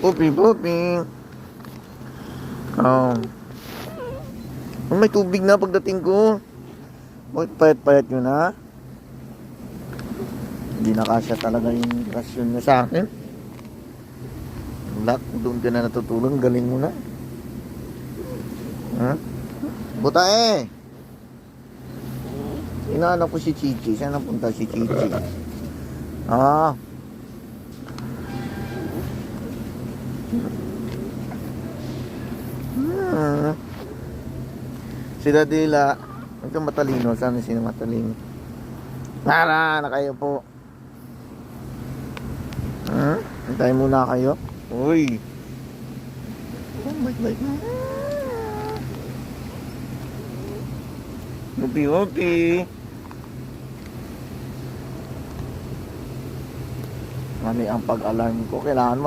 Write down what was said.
Pupi, pupi. Oh. May tubig na pagdating ko. Bakit payat-payat yun, ha? Hindi nakasya talaga yung rasyon niya sa akin. Lak, doon ka na natutulog. Galing mo na. Ha? Butae! Inaanap ko si Chichi. Saan napunta si Chichi? Ah. Si Dadila. Ito matalino. Sana sino matalino? Tara, na kayo po. Hintayin muna kayo. Uy. Oh, bait na. Upi. Mali ang pag-alarm ko. Kailangan